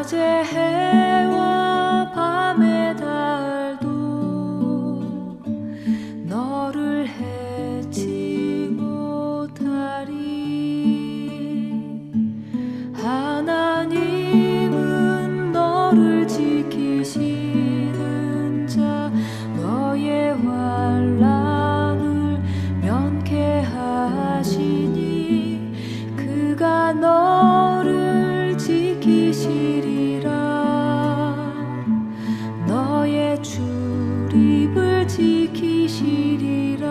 낮의 해와 밤의 달도 너를 해치 못하리. 하나님은 너를 지키시는 자, 너의 환난을 면케하시니 그가 너를 지키시리라. 너의 출입을 지키시리라.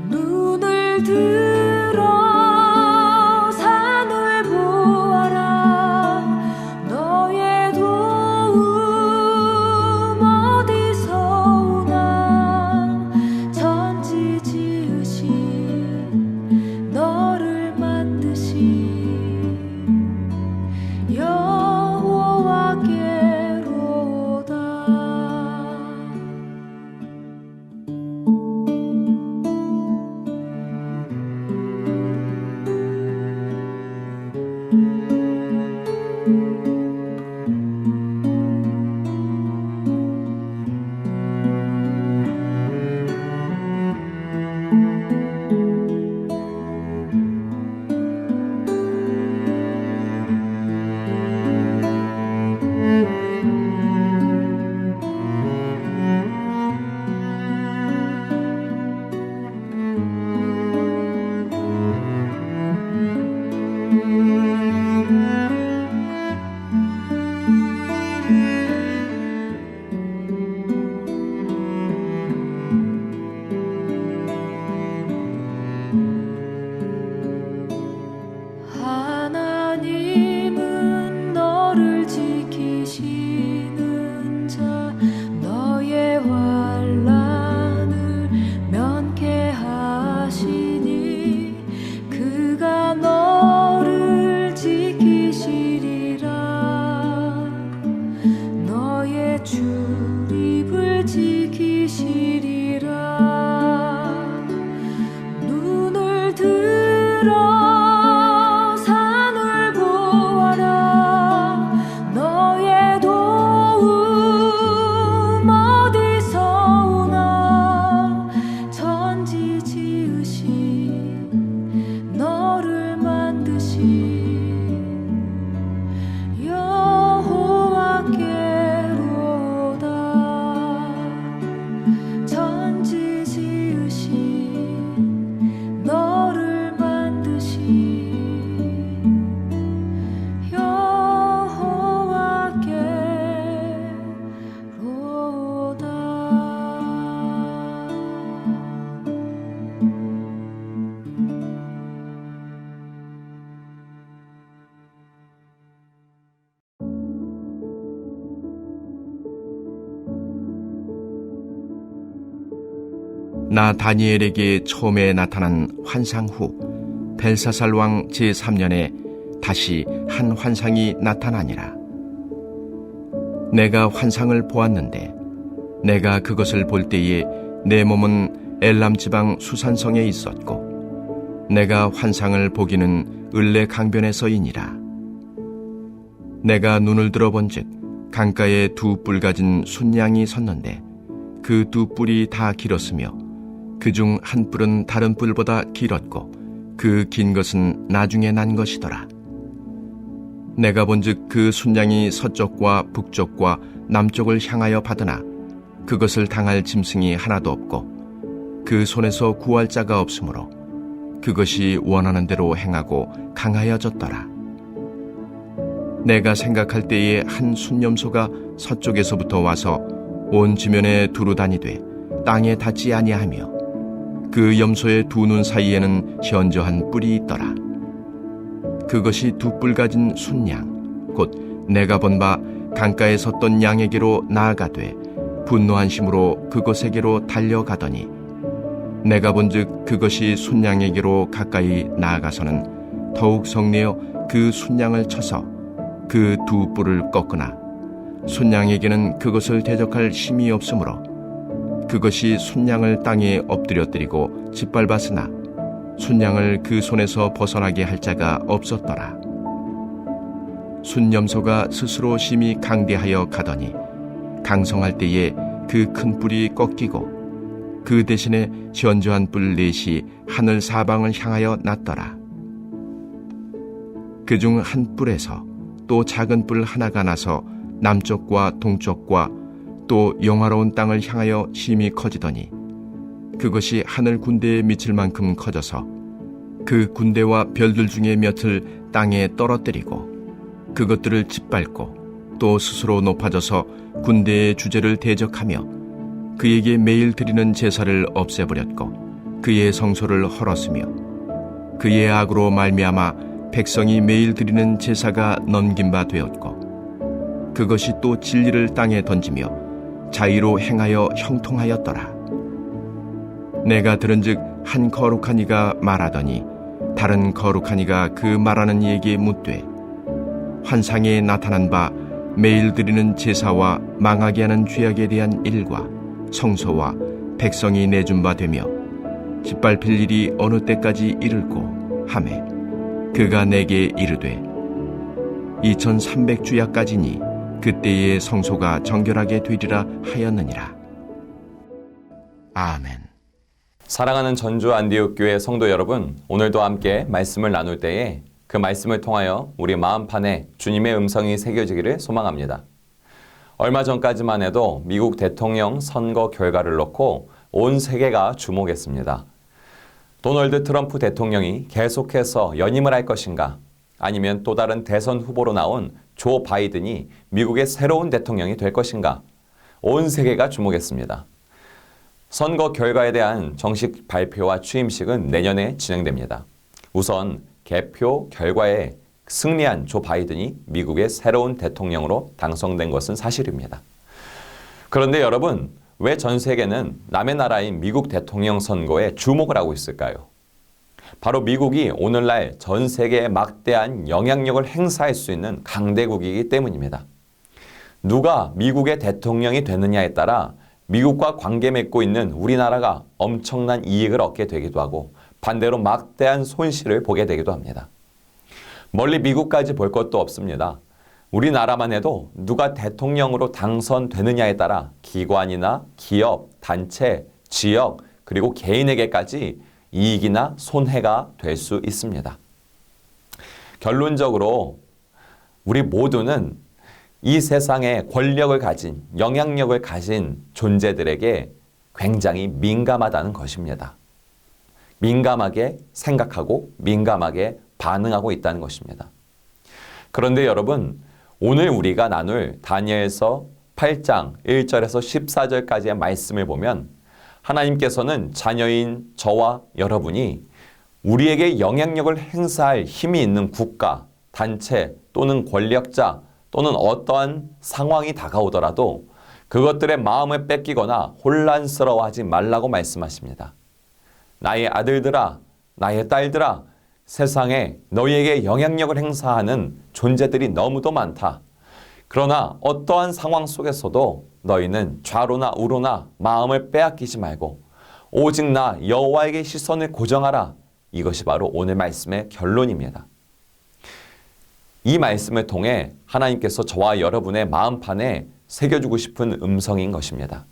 눈을 들어 산을 보아라. 너의 도움 어디서 오나. 천지 지으신 너를 만드신 여호와께로다. 하나님은 너를 지키시는 자, 너의 환난을 면케하시니 그가 너를 지키시리라. 너의 출입을 지키시리라. 눈을 들어 산을 보아라. 너의 도움 어디서 오나. 천지 지으신 너를 만드신 여호와께로다. 천지 지으신 너를 만드신 나 다니엘에게 처음에 나타난 환상 후 벨사살 왕 제3년에 다시 한 환상이 나타나니라. 내가 환상을 보았는데 내가 그것을 볼 때에 내 몸은 엘람 지방 수산성에 있었고 내가 환상을 보기는 을레 강변에서이니라. 내가 눈을 들어본즉 강가에 두 뿔 가진 순양이 섰는데 그 두 뿔이 다 길었으며 그중 한 뿔은 다른 뿔보다 길었고 그 긴 것은 나중에 난 것이더라. 내가 본즉 그 순양이 서쪽과 북쪽과 남쪽을 향하여 받으나 그것을 당할 짐승이 하나도 없고 그 손에서 구할 자가 없으므로 그것이 원하는 대로 행하고 강하여졌더라. 내가 생각할 때에 한 순념소가 서쪽에서부터 와서 온 지면에 두루 다니되 땅에 닿지 아니하며 그 염소의 두 눈 사이에는 현저한 뿔이 있더라. 그것이 두 뿔 가진 순양 곧 내가 본 바 강가에 섰던 양에게로 나아가되 분노한 심으로 그곳에게로 달려가더니 내가 본즉 그것이 순양에게로 가까이 나아가서는 더욱 성내어 그 순양을 쳐서 그 두 뿔을 꺾으나 순양에게는 그것을 대적할 힘이 없으므로 그것이 순양을 땅에 엎드려뜨리고 짓밟았으나 순양을 그 손에서 벗어나게 할 자가 없었더라. 순염소가 스스로 심히 강대하여 가더니 강성할 때에 그 큰 뿔이 꺾이고 그 대신에 현저한 뿔 넷이 하늘 사방을 향하여 났더라. 그중 한 뿔에서 또 작은 뿔 하나가 나서 남쪽과 동쪽과 또 영화로운 땅을 향하여 심히 커지더니 그것이 하늘 군대에 미칠 만큼 커져서 그 군대와 별들 중에 몇을 땅에 떨어뜨리고 그것들을 짓밟고 또 스스로 높아져서 군대의 주제를 대적하며 그에게 매일 드리는 제사를 없애버렸고 그의 성소를 헐었으며 그의 악으로 말미암아 백성이 매일 드리는 제사가 넘긴 바 되었고 그것이 또 진리를 땅에 던지며 자의로 행하여 형통하였더라. 내가 들은즉 한 거룩한 이가 말하더니 다른 거룩한 이가 그 말하는 이에게 묻되 환상에 나타난 바 매일 드리는 제사와 망하게 하는 죄악에 대한 일과 성소와 백성이 내준 바 되며 짓밟힐 일이 어느 때까지 이를고 하매 그가 내게 이르되 2300주야까지니 그때의 성소가 정결하게 되리라 하였느니라. 아멘. 사랑하는 전주 안디옥 교회 성도 여러분, 오늘도 함께 말씀을 나눌 때에 그 말씀을 통하여 우리 마음판에 주님의 음성이 새겨지기를 소망합니다. 얼마 전까지만 해도 미국 대통령 선거 결과를 놓고 온 세계가 주목했습니다. 도널드 트럼프 대통령이 계속해서 연임을 할 것인가, 아니면 또 다른 대선 후보로 나온 조 바이든이 미국의 새로운 대통령이 될 것인가, 온 세계가 주목했습니다. 선거 결과에 대한 정식 발표와 취임식은 내년에 진행됩니다. 우선 개표 결과에 승리한 조 바이든이 미국의 새로운 대통령으로 당선된 것은 사실입니다. 그런데 여러분, 왜 전 세계는 남의 나라인 미국 대통령 선거에 주목을 하고 있을까요? 바로 미국이 오늘날 전 세계에 막대한 영향력을 행사할 수 있는 강대국이기 때문입니다. 누가 미국의 대통령이 되느냐에 따라 미국과 관계 맺고 있는 우리나라가 엄청난 이익을 얻게 되기도 하고 반대로 막대한 손실을 보게 되기도 합니다. 멀리 미국까지 볼 것도 없습니다. 우리나라만 해도 누가 대통령으로 당선되느냐에 따라 기관이나 기업, 단체, 지역, 그리고 개인에게까지 이익이나 손해가 될 수 있습니다. 결론적으로 우리 모두는 이 세상에 권력을 가진, 영향력을 가진 존재들에게 굉장히 민감하다는 것입니다. 민감하게 생각하고 민감하게 반응하고 있다는 것입니다. 그런데 여러분, 오늘 우리가 나눌 다니엘서 8장 1절에서 14절까지의 말씀을 보면 하나님께서는 자녀인 저와 여러분이 우리에게 영향력을 행사할 힘이 있는 국가, 단체 또는 권력자 또는 어떠한 상황이 다가오더라도 그것들의 마음을 뺏기거나 혼란스러워하지 말라고 말씀하십니다. 나의 아들들아, 나의 딸들아, 세상에 너희에게 영향력을 행사하는 존재들이 너무도 많다. 그러나 어떠한 상황 속에서도 너희는 좌로나 우로나 마음을 빼앗기지 말고 오직 나 여호와에게 시선을 고정하라. 이것이 바로 오늘 말씀의 결론입니다. 이 말씀을 통해 하나님께서 저와 여러분의 마음판에 새겨주고 싶은 음성인 것입니다.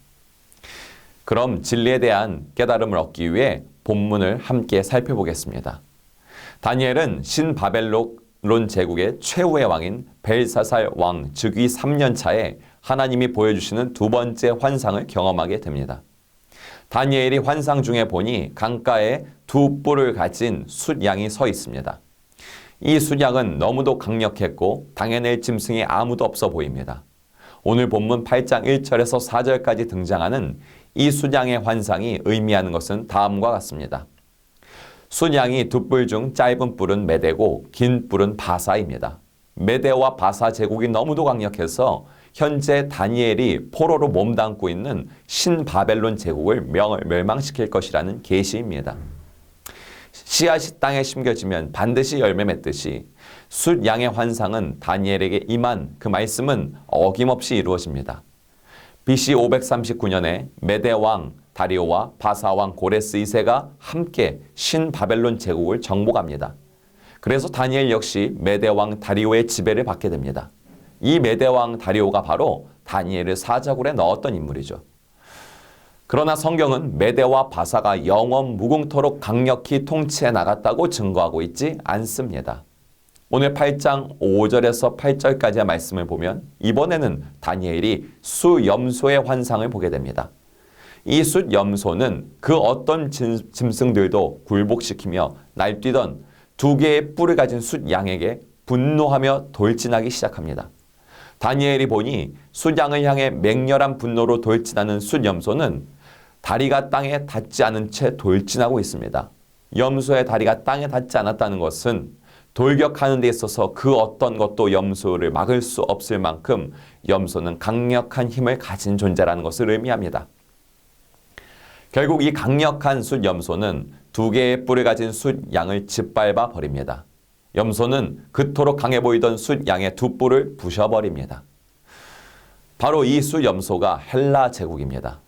그럼 진리에 대한 깨달음을 얻기 위해 본문을 함께 살펴보겠습니다. 다니엘은 신바벨론 제국의 최후의 왕인 벨사살 왕 즉위 3년 차에 하나님이 보여주시는 두 번째 환상을 경험하게 됩니다. 다니엘이 환상 중에 보니 강가에 두 뿔을 가진 숫양이 서 있습니다. 이 숫양은 너무도 강력했고 당해낼 짐승이 아무도 없어 보입니다. 오늘 본문 8장 1절에서 4절까지 등장하는 이 숫양의 환상이 의미하는 것은 다음과 같습니다. 숫양이 두 뿔 중 짧은 뿔은 메대고 긴 뿔은 바사입니다. 메대와 바사 제국이 너무도 강력해서 현재 다니엘이 포로로 몸담고 있는 신바벨론 제국을 멸망시킬 것이라는 계시입니다. 씨앗이 땅에 심겨지면 반드시 열매 맺듯이 숫양의 환상은 다니엘에게 임한 그 말씀은 어김없이 이루어집니다. BC 539년에 메대왕 다리오와 바사왕 고레스 2세가 함께 신바벨론 제국을 정복합니다. 그래서 다니엘 역시 메대왕 다리오의 지배를 받게 됩니다. 이 메대왕 다리오가 바로 다니엘을 사자굴에 넣었던 인물이죠. 그러나 성경은 메대와 바사가 영원 무궁토록 강력히 통치해 나갔다고 증거하고 있지 않습니다. 오늘 8장 5절에서 8절까지의 말씀을 보면 이번에는 다니엘이 수염소의 환상을 보게 됩니다. 이 숫염소는 그 어떤 짐승들도 굴복시키며 날뛰던 2개의 뿔을 가진 숫양에게 분노하며 돌진하기 시작합니다. 다니엘이 보니 숫양을 향해 맹렬한 분노로 돌진하는 숫염소는 다리가 땅에 닿지 않은 채 돌진하고 있습니다. 염소의 다리가 땅에 닿지 않았다는 것은 돌격하는 데 있어서 그 어떤 것도 염소를 막을 수 없을 만큼 염소는 강력한 힘을 가진 존재라는 것을 의미합니다. 결국 이 강력한 숫염소는 2개의 뿔을 가진 숫양을 짓밟아 버립니다. 염소는 그토록 강해 보이던 숫양의 2뿔을 부셔버립니다. 바로 이 숫염소가 헬라 제국입니다.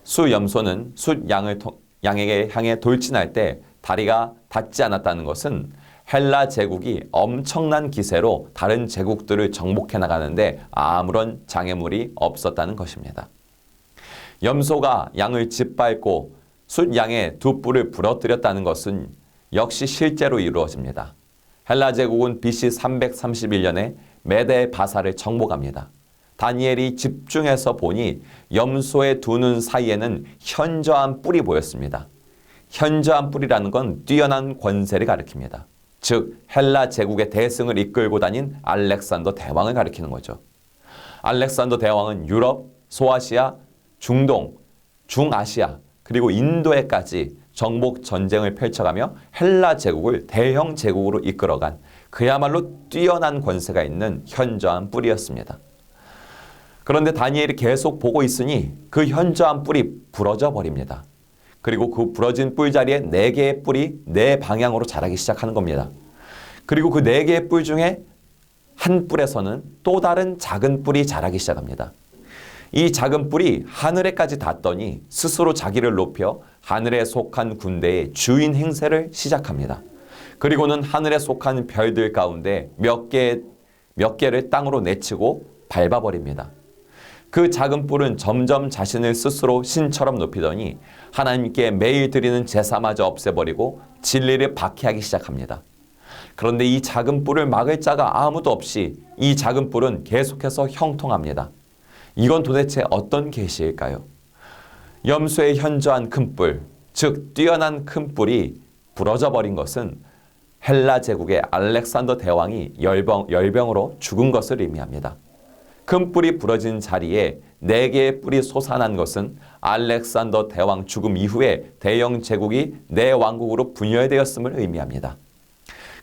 숫염소는 숫양에게 향해 돌진할 때 다리가 닿지 않았다는 것은 헬라 제국이 엄청난 기세로 다른 제국들을 정복해 나가는데 아무런 장애물이 없었다는 것입니다. 염소가 양을 짓밟고 숫양의 2뿔을 부러뜨렸다는 것은 역시 실제로 이루어집니다. 헬라 제국은 BC 331년에 메대 바사를 정복합니다. 다니엘이 집중해서 보니 염소의 2눈 사이에는 현저한 뿔이 보였습니다. 현저한 뿔이라는 건 뛰어난 권세를 가리킵니다. 즉 헬라 제국의 대승을 이끌고 다닌 알렉산더 대왕을 가리키는 거죠. 알렉산더 대왕은 유럽, 소아시아, 중동, 중아시아 그리고 인도에까지 정복 전쟁을 펼쳐가며 헬라 제국을 대형 제국으로 이끌어간 그야말로 뛰어난 권세가 있는 현저한 뿔이었습니다. 그런데 다니엘이 계속 보고 있으니 그 현저한 뿔이 부러져 버립니다. 그리고 그 부러진 뿔 자리에 4개의 뿔이 4방향으로 자라기 시작하는 겁니다. 그리고 그 4개의 뿔 중에 한 뿔에서는 또 다른 작은 뿔이 자라기 시작합니다. 이 작은 뿔이 하늘에까지 닿더니 스스로 자기를 높여 하늘에 속한 군대의 주인 행세를 시작합니다. 그리고는 하늘에 속한 별들 가운데 몇 개를 땅으로 내치고 밟아버립니다. 그 작은 뿔은 점점 자신을 스스로 신처럼 높이더니 하나님께 매일 드리는 제사마저 없애버리고 진리를 박해하기 시작합니다. 그런데 이 작은 뿔을 막을 자가 아무도 없이 이 작은 뿔은 계속해서 형통합니다. 이건 도대체 어떤 계시일까요? 염소의 현저한 큰 뿔, 즉 뛰어난 큰 뿔이 부러져 버린 것은 헬라 제국의 알렉산더 대왕이 열병으로 죽은 것을 의미합니다. 큰 뿔이 부러진 자리에 4개의 뿔이 솟아난 것은 알렉산더 대왕 죽음 이후에 대영 제국이 4왕국으로 분열되었음을 의미합니다.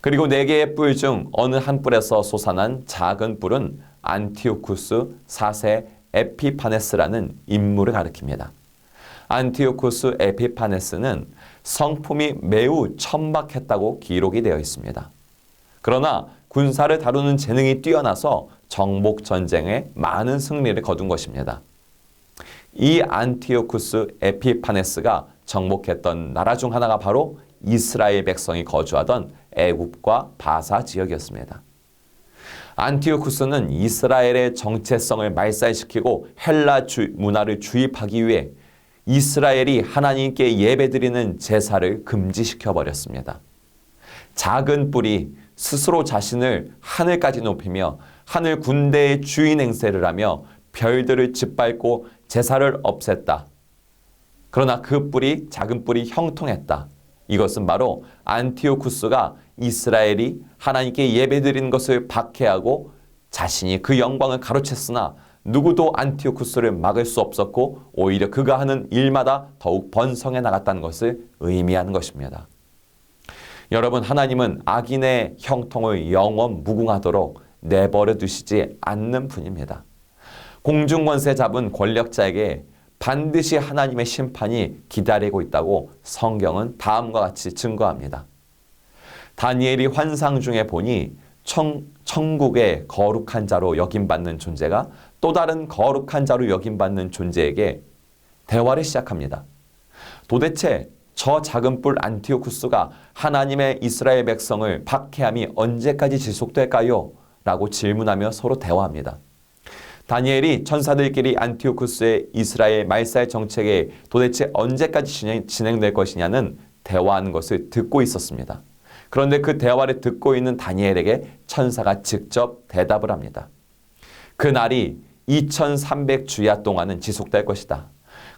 그리고 4개의 뿔 중 어느 한 뿔에서 솟아난 작은 뿔은 안티오쿠스 4세 에피파네스라는 인물을 가리킵니다. 안티오쿠스 에피파네스는 성품이 매우 천박했다고 기록이 되어 있습니다. 그러나 군사를 다루는 재능이 뛰어나서 정복 전쟁에 많은 승리를 거둔 것입니다. 이 안티오쿠스 에피파네스가 정복했던 나라 중 하나가 바로 이스라엘 백성이 거주하던 애굽과 바사 지역이었습니다. 안티오쿠스는 이스라엘의 정체성을 말살시키고 헬라 문화를 주입하기 위해 이스라엘이 하나님께 예배드리는 제사를 금지시켜 버렸습니다. 작은 뿔이 스스로 자신을 하늘까지 높이며 하늘 군대의 주인 행세를 하며 별들을 짓밟고 제사를 없앴다. 그러나 그 뿔이 작은 뿔이 형통했다. 이것은 바로 안티오쿠스가 이스라엘이 하나님께 예배드리는 것을 박해하고 자신이 그 영광을 가로챘으나 누구도 안티오쿠스를 막을 수 없었고 오히려 그가 하는 일마다 더욱 번성해 나갔다는 것을 의미하는 것입니다. 여러분, 하나님은 악인의 형통을 영원 무궁하도록 내버려 두시지 않는 분입니다. 공중권세 잡은 권력자에게 반드시 하나님의 심판이 기다리고 있다고 성경은 다음과 같이 증거합니다. 다니엘이 환상 중에 보니 천국의 거룩한 자로 여김받는 존재가 또 다른 거룩한 자로 여김받는 존재에게 대화를 시작합니다. 도대체 저 작은 뿔 안티오쿠스가 하나님의 이스라엘 백성을 박해함이 언제까지 지속될까요? 라고 질문하며 서로 대화합니다. 다니엘이 천사들끼리 안티오쿠스의 이스라엘 말살 정책에 도대체 언제까지 진행될 것이냐는 대화하는 것을 듣고 있었습니다. 그런데 그 대화를 듣고 있는 다니엘에게 천사가 직접 대답을 합니다. 그 날이 2300주야 동안은 지속될 것이다.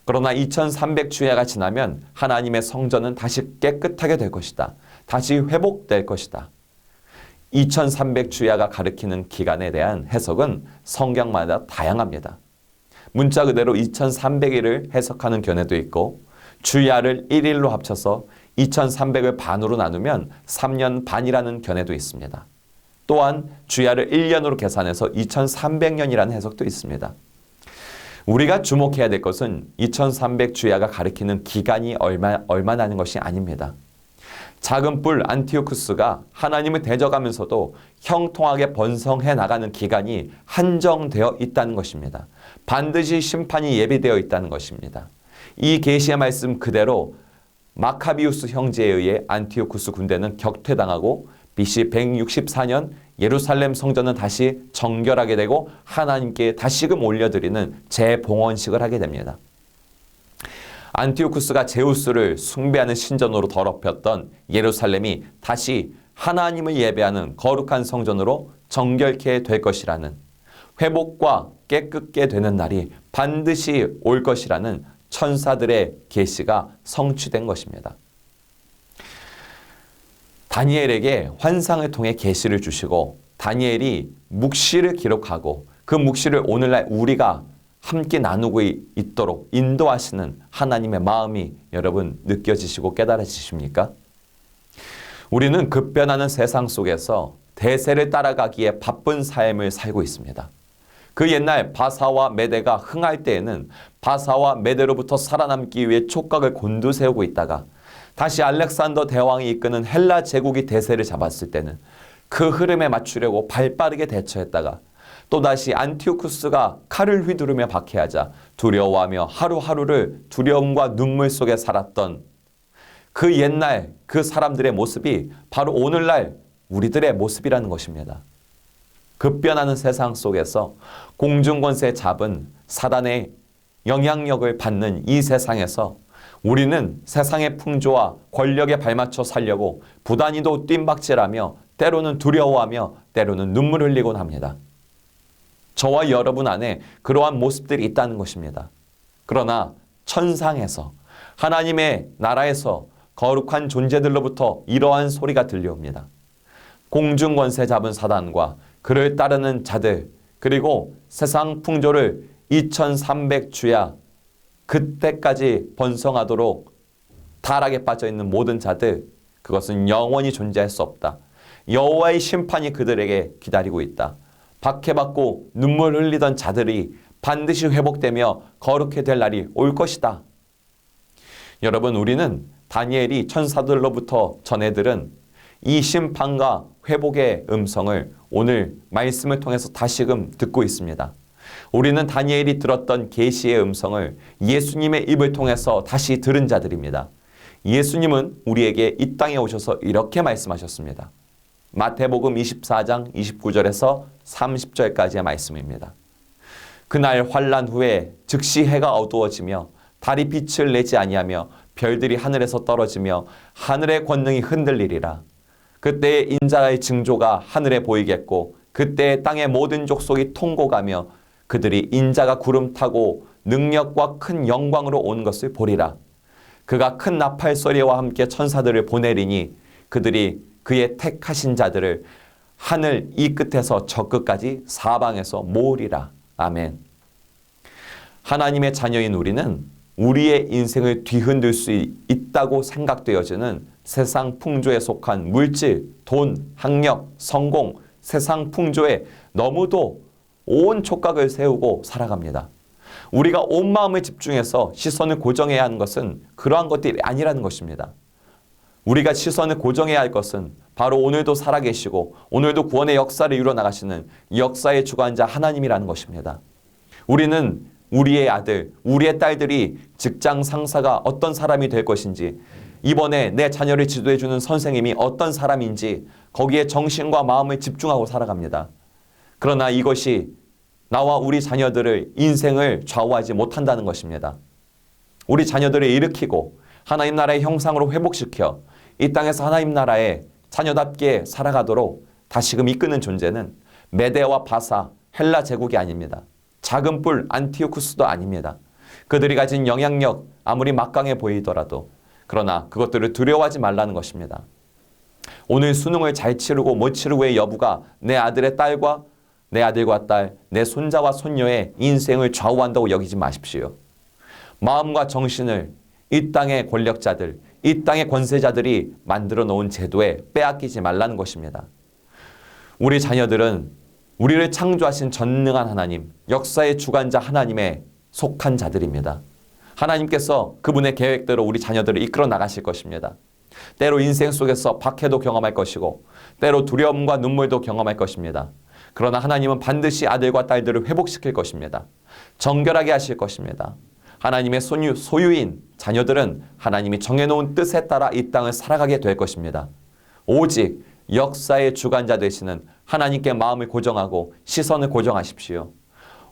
그러나 2300주야가 지나면 하나님의 성전은 다시 깨끗하게 될 것이다. 다시 회복될 것이다. 2300주야가 가리키는 기간에 대한 해석은 성경마다 다양합니다. 문자 그대로 2300일을 해석하는 견해도 있고 주야를 1일로 합쳐서 2300을 반으로 나누면 3년 반이라는 견해도 있습니다. 또한 주야를 1년으로 계산해서 2300년이라는 해석도 있습니다. 우리가 주목해야 될 것은 2300주야가 가리키는 기간이 얼마나는 것이 아닙니다. 작은 뿔 안티오쿠스가 하나님을 대적하면서도 형통하게 번성해 나가는 기간이 한정되어 있다는 것입니다. 반드시 심판이 예비되어 있다는 것입니다. 이 계시의 말씀 그대로 마카비우스 형제에 의해 안티오쿠스 군대는 격퇴당하고 BC 164년 예루살렘 성전은 다시 정결하게 되고 하나님께 다시금 올려드리는 재봉헌식을 하게 됩니다. 안티오쿠스가 제우스를 숭배하는 신전으로 더럽혔던 예루살렘이 다시 하나님을 예배하는 거룩한 성전으로 정결케 될 것이라는 회복과 깨끗게 되는 날이 반드시 올 것이라는 천사들의 계시가 성취된 것입니다. 다니엘에게 환상을 통해 계시를 주시고 다니엘이 묵시를 기록하고 그 묵시를 오늘날 우리가 함께 나누고 있도록 인도하시는 하나님의 마음이 여러분 느껴지시고 깨달아지십니까? 우리는 급변하는 세상 속에서 대세를 따라가기에 바쁜 삶을 살고 있습니다. 그 옛날 바사와 메대가 흥할 때에는 바사와 메대로부터 살아남기 위해 촉각을 곤두세우고 있다가 다시 알렉산더 대왕이 이끄는 헬라 제국이 대세를 잡았을 때는 그 흐름에 맞추려고 발빠르게 대처했다가 또다시 안티오쿠스가 칼을 휘두르며 박해하자 두려워하며 하루하루를 두려움과 눈물 속에 살았던 그 옛날 그 사람들의 모습이 바로 오늘날 우리들의 모습이라는 것입니다. 급변하는 세상 속에서 공중권세 잡은 사단의 영향력을 받는 이 세상에서 우리는 세상의 풍조와 권력에 발맞춰 살려고 부단히도 뜀박질하며 때로는 두려워하며 때로는 눈물 흘리곤 합니다. 저와 여러분 안에 그러한 모습들이 있다는 것입니다. 그러나 천상에서 하나님의 나라에서 거룩한 존재들로부터 이러한 소리가 들려옵니다. 공중권세 잡은 사단과 그를 따르는 자들 그리고 세상 풍조를 2300주야 그때까지 번성하도록 타락에 빠져있는 모든 자들 그것은 영원히 존재할 수 없다. 여호와의 심판이 그들에게 기다리고 있다. 박해받고 눈물 흘리던 자들이 반드시 회복되며 거룩해 될 날이 올 것이다. 여러분 우리는 다니엘이 천사들로부터 전해들은 이 심판과 회복의 음성을 오늘 말씀을 통해서 다시금 듣고 있습니다. 우리는 다니엘이 들었던 계시의 음성을 예수님의 입을 통해서 다시 들은 자들입니다. 예수님은 우리에게 이 땅에 오셔서 이렇게 말씀하셨습니다. 마태복음 24장 29절에서 30절까지의 말씀입니다. 그날 환난 후에 즉시 해가 어두워지며 달이 빛을 내지 아니하며 별들이 하늘에서 떨어지며 하늘의 권능이 흔들리리라. 그때 인자의 징조가 하늘에 보이겠고 그때 땅의 모든 족속이 통곡하며 그들이 인자가 구름 타고 능력과 큰 영광으로 오는 것을 보리라. 그가 큰 나팔 소리와 함께 천사들을 보내리니 그들이 그의 택하신 자들을 하늘 이 끝에서 저 끝까지 사방에서 모으리라. 아멘. 하나님의 자녀인 우리는 우리의 인생을 뒤흔들 수 있다고 생각되어지는 세상 풍조에 속한 물질, 돈, 학력, 성공, 세상 풍조에 너무도 온 촉각을 세우고 살아갑니다. 우리가 온 마음을 집중해서 시선을 고정해야 하는 것은 그러한 것들이 아니라는 것입니다. 우리가 시선을 고정해야 할 것은 바로 오늘도 살아계시고 오늘도 구원의 역사를 이루어나가시는 역사의 주관자 하나님이라는 것입니다. 우리는 우리의 아들, 우리의 딸들이 직장 상사가 어떤 사람이 될 것인지 이번에 내 자녀를 지도해주는 선생님이 어떤 사람인지 거기에 정신과 마음을 집중하고 살아갑니다. 그러나 이것이 나와 우리 자녀들의 인생을 좌우하지 못한다는 것입니다. 우리 자녀들을 일으키고 하나님 나라의 형상으로 회복시켜 이 땅에서 하나님 나라의 자녀답게 살아가도록 다시금 이끄는 존재는 메데와 바사, 헬라 제국이 아닙니다. 작은 뿔 안티오쿠스도 아닙니다. 그들이 가진 영향력 아무리 막강해 보이더라도 그러나 그것들을 두려워하지 말라는 것입니다. 오늘 수능을 잘 치르고 못 치르고의 여부가 내 아들의 딸과 내 아들과 딸, 내 손자와 손녀의 인생을 좌우한다고 여기지 마십시오. 마음과 정신을 이 땅의 권력자들, 이 땅의 권세자들이 만들어 놓은 제도에 빼앗기지 말라는 것입니다. 우리 자녀들은 우리를 창조하신 전능한 하나님, 역사의 주관자 하나님에 속한 자들입니다. 하나님께서 그분의 계획대로 우리 자녀들을 이끌어 나가실 것입니다. 때로 인생 속에서 박해도 경험할 것이고 때로 두려움과 눈물도 경험할 것입니다. 그러나 하나님은 반드시 아들과 딸들을 회복시킬 것입니다. 정결하게 하실 것입니다. 하나님의 소유인 자녀들은 하나님이 정해놓은 뜻에 따라 이 땅을 살아가게 될 것입니다. 오직 역사의 주관자 되시는 하나님께 마음을 고정하고 시선을 고정하십시오.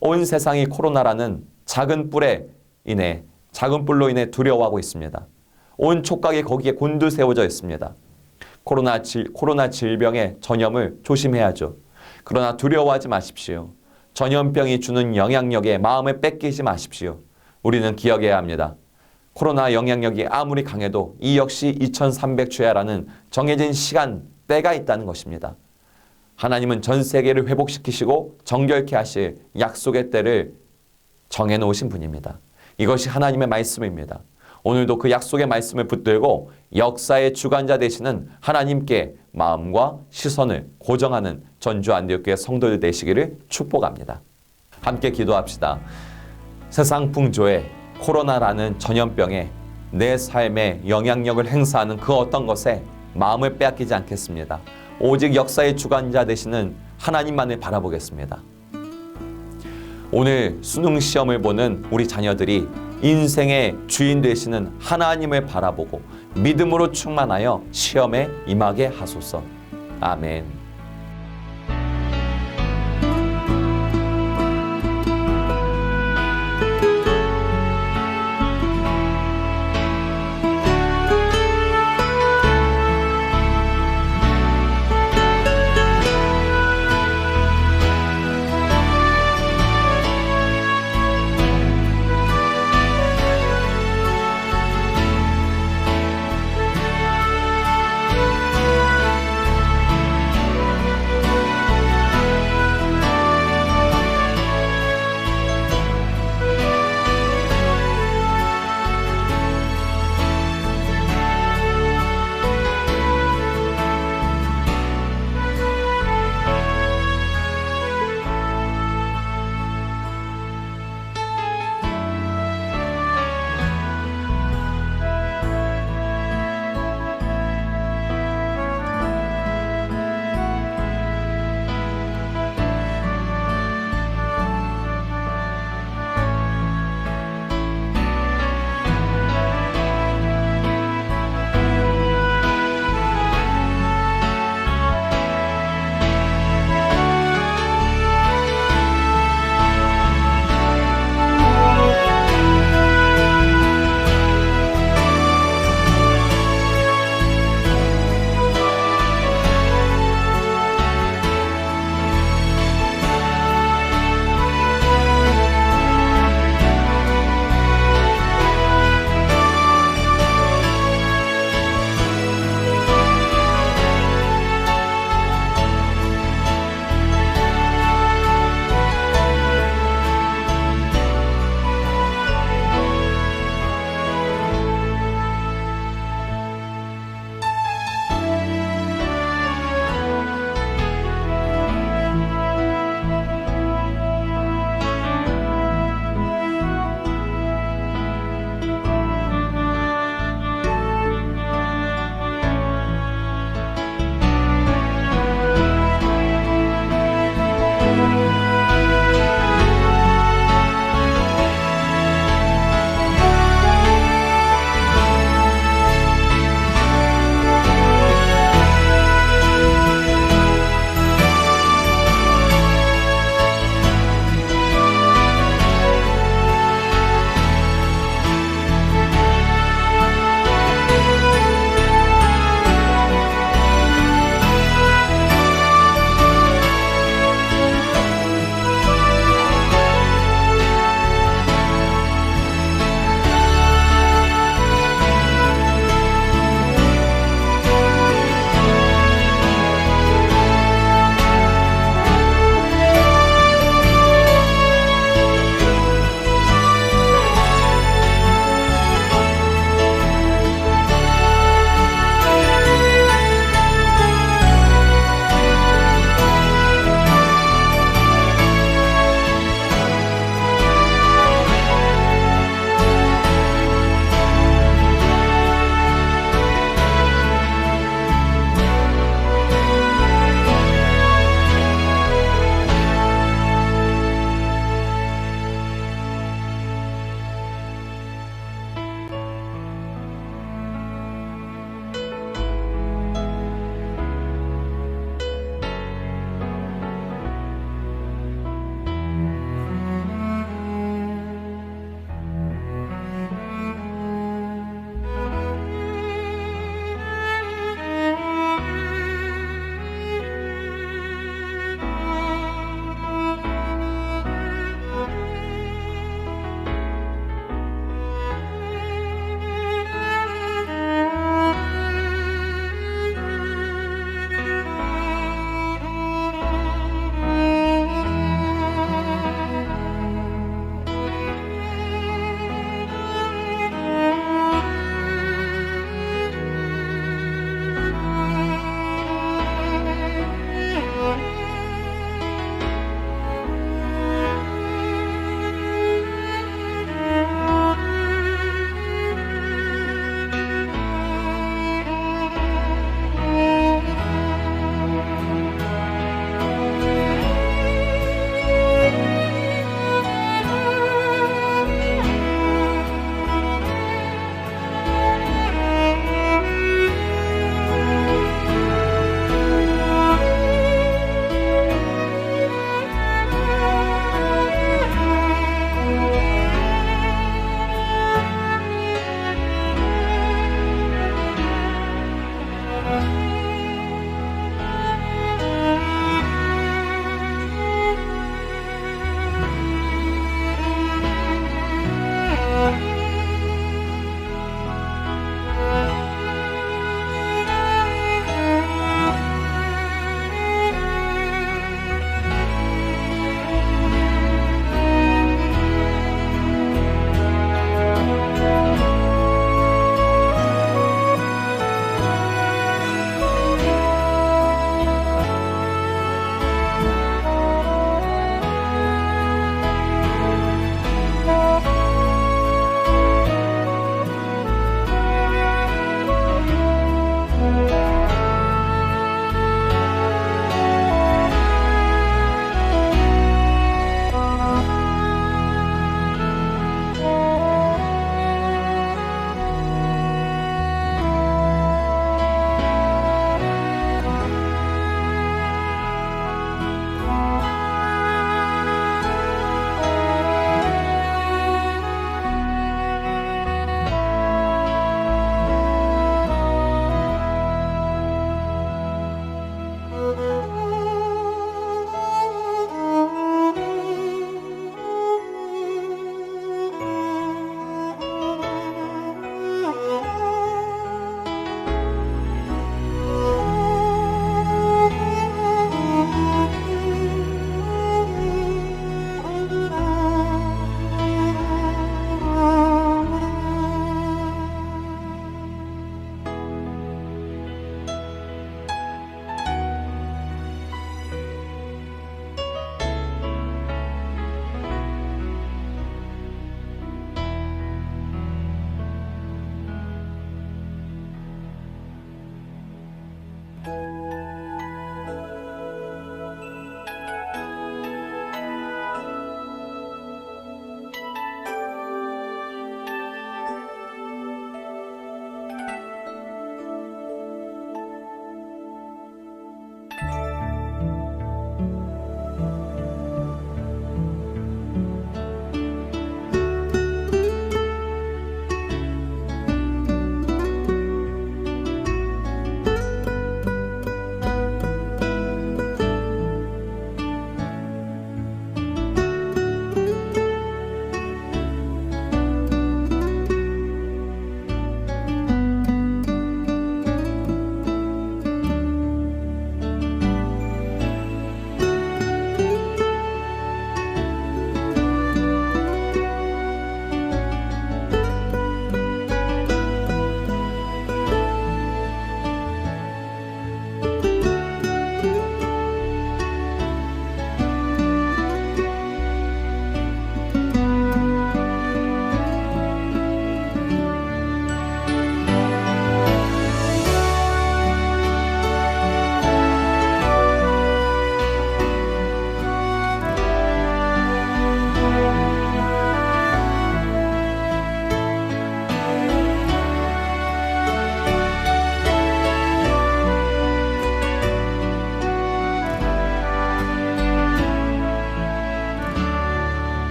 온 세상이 코로나라는 작은 뿔로 인해 두려워하고 있습니다. 온 촉각이 거기에 곤두세워져 있습니다. 코로나 질병의 전염을 조심해야죠. 그러나 두려워하지 마십시오. 전염병이 주는 영향력에 마음을 뺏기지 마십시오. 우리는 기억해야 합니다. 코로나 영향력이 아무리 강해도 이 역시 2300주야라는 정해진 시간, 때가 있다는 것입니다. 하나님은 전 세계를 회복시키시고 정결케 하실 약속의 때를 정해놓으신 분입니다. 이것이 하나님의 말씀입니다. 오늘도 그 약속의 말씀을 붙들고 역사의 주관자 되시는 하나님께 마음과 시선을 고정하는 전주 안디옥교회 성도들 되시기를 축복합니다. 함께 기도합시다. 세상 풍조에 코로나라는 전염병에 내 삶에 영향력을 행사하는 그 어떤 것에 마음을 빼앗기지 않겠습니다. 오직 역사의 주관자 되시는 하나님만을 바라보겠습니다. 오늘 수능 시험을 보는 우리 자녀들이 인생의 주인 되시는 하나님을 바라보고 믿음으로 충만하여 시험에 임하게 하소서. 아멘.